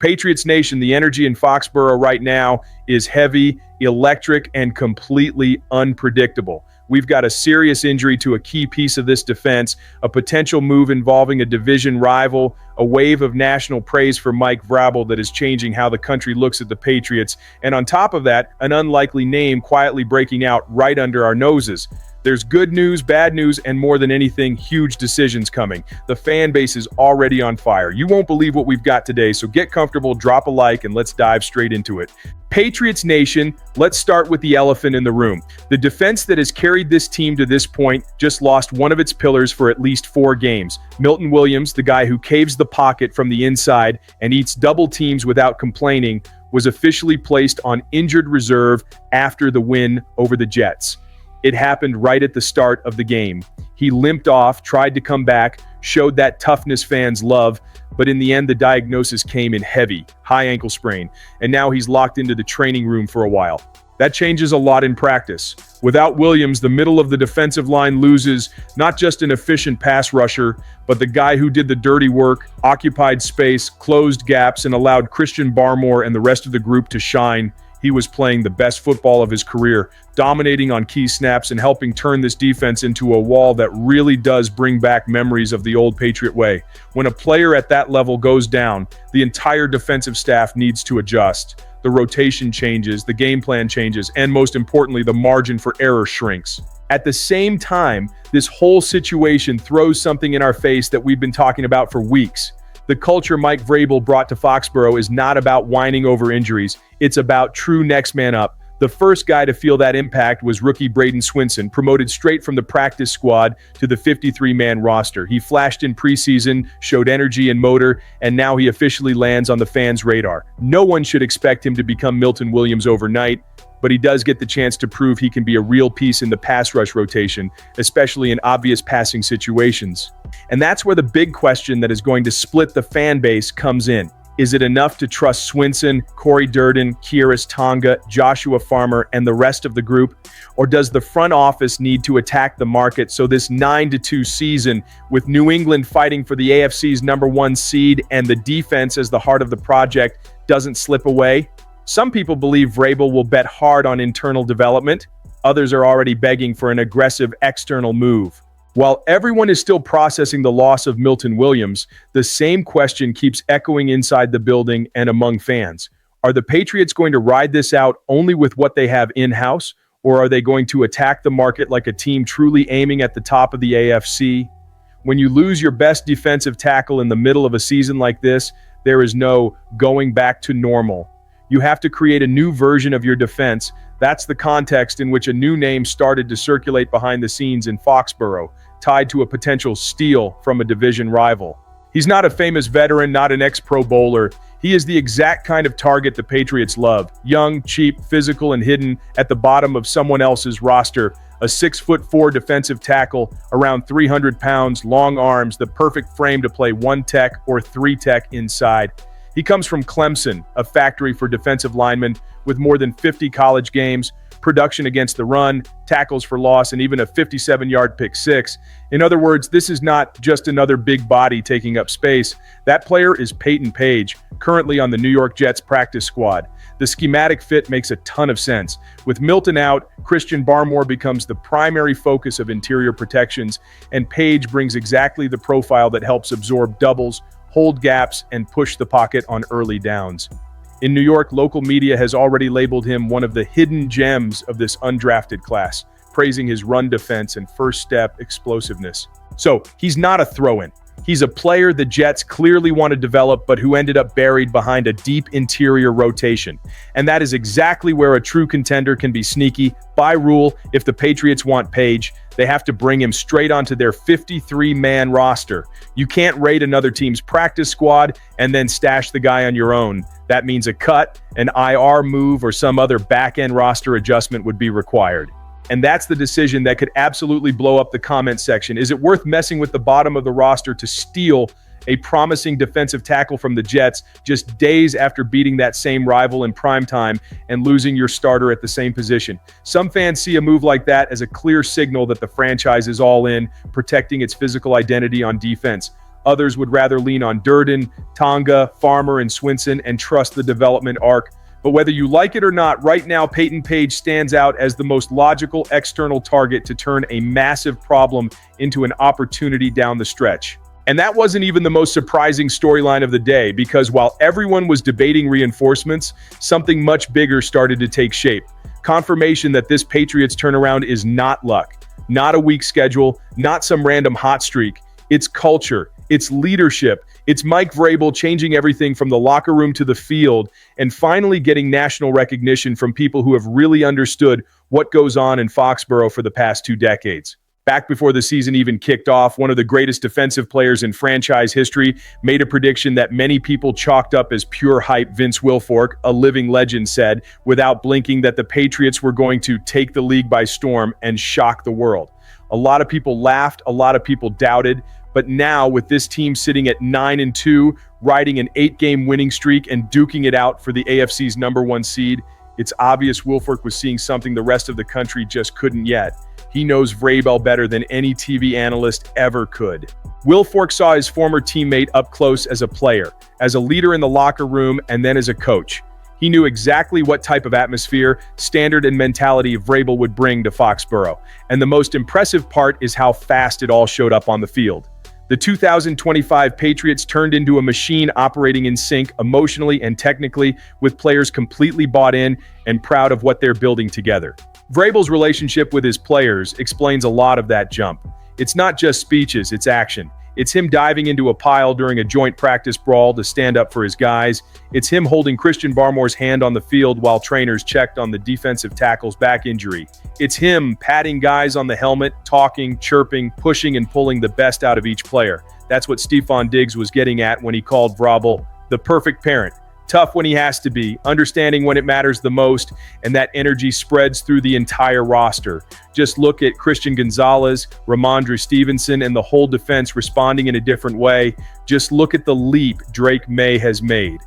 Patriots Nation, the energy in Foxborough right now is heavy, electric, and completely unpredictable. We've got a serious injury to a key piece of this defense, a potential move involving a division rival, a wave of national praise for Mike Vrabel that is changing how the country looks at the Patriots, and on top of that, an unlikely name quietly breaking out right under our noses. There's good news, bad news, and more than anything, huge decisions coming. The fan base is already on fire. You won't believe what we've got today, so get comfortable, drop a like, and let's dive straight into it. Patriots Nation, let's start with the elephant in the room. The defense that has carried this team to this point just lost one of its pillars for at least 4 games. Milton Williams, the guy who caves the pocket from the inside and eats double teams without complaining, was officially placed on injured reserve after the win over the Jets. It happened right at the start of the game. He limped off, tried to come back, showed that toughness fans love, but in the end the diagnosis came in heavy, high ankle sprain, and now he's locked into the training room for a while. That changes a lot in practice. Without Williams, the middle of the defensive line loses not just an efficient pass rusher, but the guy who did the dirty work, occupied space, closed gaps, and allowed Christian Barmore and the rest of the group to shine. He was playing the best football of his career, dominating on key snaps and helping turn this defense into a wall that really does bring back memories of the old Patriot way. When a player at that level goes down, the entire defensive staff needs to adjust. The rotation changes, the game plan changes, and most importantly, the margin for error shrinks. At the same time, this whole situation throws something in our face that we've been talking about for weeks. The culture Mike Vrabel brought to Foxborough is not about whining over injuries. It's about true next man up. The first guy to feel that impact was rookie Braden Swinson, promoted straight from the practice squad to the 53-man roster. He flashed in preseason, showed energy and motor, and now he officially lands on the fans' radar. No one should expect him to become Milton Williams overnight, but he does get the chance to prove he can be a real piece in the pass rush rotation, especially in obvious passing situations. And that's where the big question that is going to split the fan base comes in. Is it enough to trust Swinson, Cory, Kyrus Tonga, Joshua Farmer, and the rest of the group? Or does the front office need to attack the market so this 9-2 season, with New England fighting for the AFC's #1 seed and the defense as the heart of the project, doesn't slip away? Some people believe Vrabel will bet hard on internal development. Others are already begging for an aggressive external move. While everyone is still processing the loss of Milton Williams, the same question keeps echoing inside the building and among fans. Are the Patriots going to ride this out only with what they have in-house, or are they going to attack the market like a team truly aiming at the top of the AFC? When you lose your best defensive tackle in the middle of a season like this, there is no going back to normal. You have to create a new version of your defense. That's the context in which a new name started to circulate behind the scenes in Foxborough, tied to a potential steal from a division rival. He's not a famous veteran, not an ex-Pro Bowler. He is the exact kind of target the Patriots love. Young, cheap, physical, and hidden at the bottom of someone else's roster. A 6'4" defensive tackle, around 300 pounds, long arms, the perfect frame to play 1 tech or 3 tech inside. He comes from Clemson, a factory for defensive linemen, with more than 50 college games, production against the run, tackles for loss, and even a 57-yard pick six. In other words, this is not just another big body taking up space. That player is Peyton Page, currently on the New York Jets practice squad. The schematic fit makes a ton of sense. With Milton out, Christian Barmore becomes the primary focus of interior protections, and Page brings exactly the profile that helps absorb doubles, hold gaps, and push the pocket on early downs. In New York, local media has already labeled him one of the hidden gems of this undrafted class, praising his run defense and first step explosiveness. So, he's not a throw-in. He's a player the Jets clearly want to develop, but who ended up buried behind a deep interior rotation. And that is exactly where a true contender can be sneaky. By rule, if the Patriots want Page, they have to bring him straight onto their 53-man roster. You can't raid another team's practice squad and then stash the guy on your own. That means a cut, an IR move, or some other back-end roster adjustment would be required. And that's the decision that could absolutely blow up the comment section. Is it worth messing with the bottom of the roster to steal a promising defensive tackle from the Jets just days after beating that same rival in primetime and losing your starter at the same position? Some fans see a move like that as a clear signal that the franchise is all in, protecting its physical identity on defense. Others would rather lean on Deran, Tonga, Farmer, and Swinson and trust the development arc. But whether you like it or not, right now Peyton Page stands out as the most logical external target to turn a massive problem into an opportunity down the stretch. And that wasn't even the most surprising storyline of the day, because while everyone was debating reinforcements, something much bigger started to take shape. Confirmation that this Patriots turnaround is not luck, not a weak schedule, not some random hot streak. It's culture, it's leadership, it's Mike Vrabel changing everything from the locker room to the field, and finally getting national recognition from people who have really understood what goes on in Foxborough for the past 2 decades. Back before the season even kicked off, one of the greatest defensive players in franchise history made a prediction that many people chalked up as pure hype. Vince Wilfork, a living legend, said, without blinking, that the Patriots were going to take the league by storm and shock the world. A lot of people laughed, a lot of people doubted, but now with this team sitting at 9-2, riding an 8-game winning streak and duking it out for the AFC's #1 seed, it's obvious Wilfork was seeing something the rest of the country just couldn't yet. He knows Vrabel better than any TV analyst ever could. Wilfork saw his former teammate up close as a player, as a leader in the locker room, and then as a coach. He knew exactly what type of atmosphere, standard, and mentality Vrabel would bring to Foxborough. And the most impressive part is how fast it all showed up on the field. The 2025 Patriots turned into a machine operating in sync emotionally and technically, with players completely bought in and proud of what they're building together. Vrabel's relationship with his players explains a lot of that jump. It's not just speeches, it's action. It's him diving into a pile during a joint practice brawl to stand up for his guys. It's him holding Christian Barmore's hand on the field while trainers checked on the defensive tackle's back injury. It's him patting guys on the helmet, talking, chirping, pushing, and pulling the best out of each player. That's what Stefon Diggs was getting at when he called Vrabel the perfect parent. Tough when he has to be, understanding when it matters the most, and that energy spreads through the entire roster. Just look at Christian Gonzalez, Ramondre Stevenson, and the whole defense responding in a different way. Just look at the leap Drake May has made.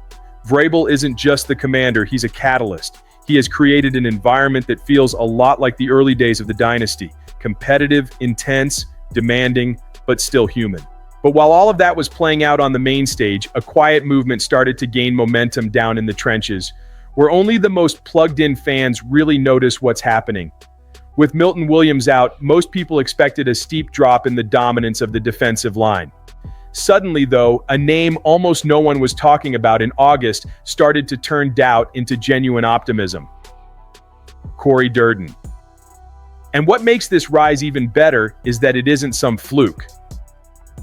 Vrabel isn't just the commander, he's a catalyst. He has created an environment that feels a lot like the early days of the dynasty. Competitive, intense, demanding, but still human. But while all of that was playing out on the main stage, a quiet movement started to gain momentum down in the trenches, where only the most plugged-in fans really notice what's happening. With Milton Williams out, most people expected a steep drop in the dominance of the defensive line. Suddenly, though, a name almost no one was talking about in August started to turn doubt into genuine optimism. Cory Deran. And what makes this rise even better is that it isn't some fluke.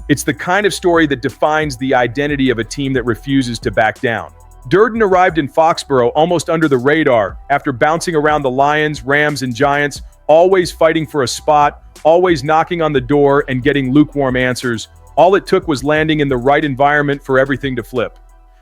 It's the kind of story that defines the identity of a team that refuses to back down. Deran arrived in Foxborough almost under the radar after bouncing around the Lions, Rams, and Giants, always fighting for a spot, always knocking on the door and getting lukewarm answers. All it took was landing in the right environment for everything to flip.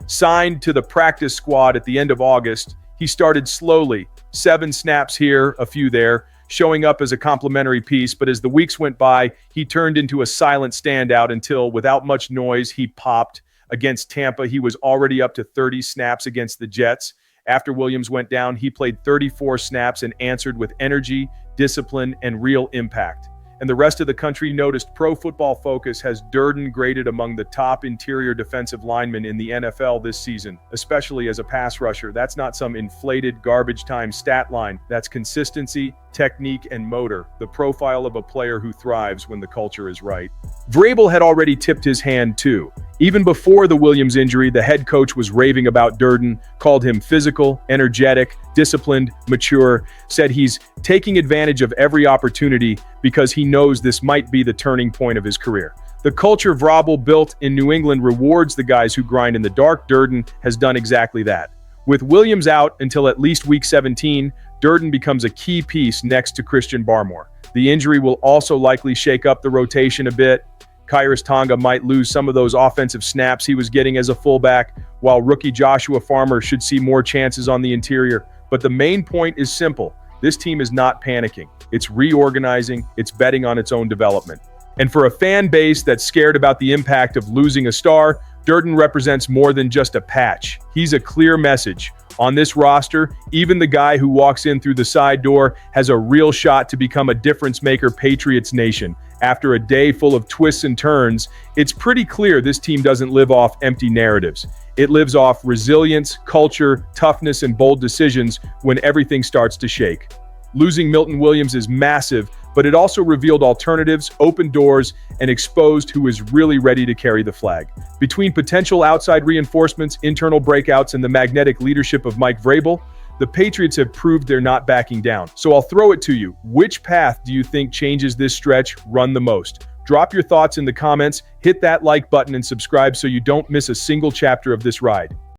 Signed to the practice squad at the end of August, he started slowly, 7 snaps here, a few there, showing up as a complimentary piece, but as the weeks went by, he turned into a silent standout until, without much noise, he popped. Against Tampa, he was already up to 30 snaps against the Jets. After Williams went down, he played 34 snaps and answered with energy, discipline, and real impact. And the rest of the country noticed. Pro Football Focus has Deran graded among the top interior defensive linemen in the NFL this season, especially as a pass rusher. That's not some inflated garbage time stat line. That's consistency, technique, and motor, the profile of a player who thrives when the culture is right. Vrabel had already tipped his hand too. Even before the Williams injury, the head coach was raving about Deran, called him physical, energetic, disciplined, mature, said he's taking advantage of every opportunity because he knows this might be the turning point of his career. The culture Vrabel built in New England rewards the guys who grind in the dark. Deran has done exactly that. With Williams out until at least week 17, Deran becomes a key piece next to Christian Barmore. The injury will also likely shake up the rotation a bit. Khyiris Tonga might lose some of those offensive snaps he was getting as a fullback, while rookie Joshua Farmer should see more chances on the interior. But the main point is simple. This team is not panicking. It's reorganizing. It's betting on its own development. And for a fan base that's scared about the impact of losing a star, Deran represents more than just a patch. He's a clear message. On this roster, even the guy who walks in through the side door has a real shot to become a difference-maker. Patriots Nation. After a day full of twists and turns, it's pretty clear this team doesn't live off empty narratives. It lives off resilience, culture, toughness, and bold decisions when everything starts to shake. Losing Milton Williams is massive, but it also revealed alternatives, opened doors, and exposed who is really ready to carry the flag. Between potential outside reinforcements, internal breakouts, and the magnetic leadership of Mike Vrabel, the Patriots have proved they're not backing down. So I'll throw it to you. Which path do you think changes this stretch run the most? Drop your thoughts in the comments, hit that like button, and subscribe so you don't miss a single chapter of this ride.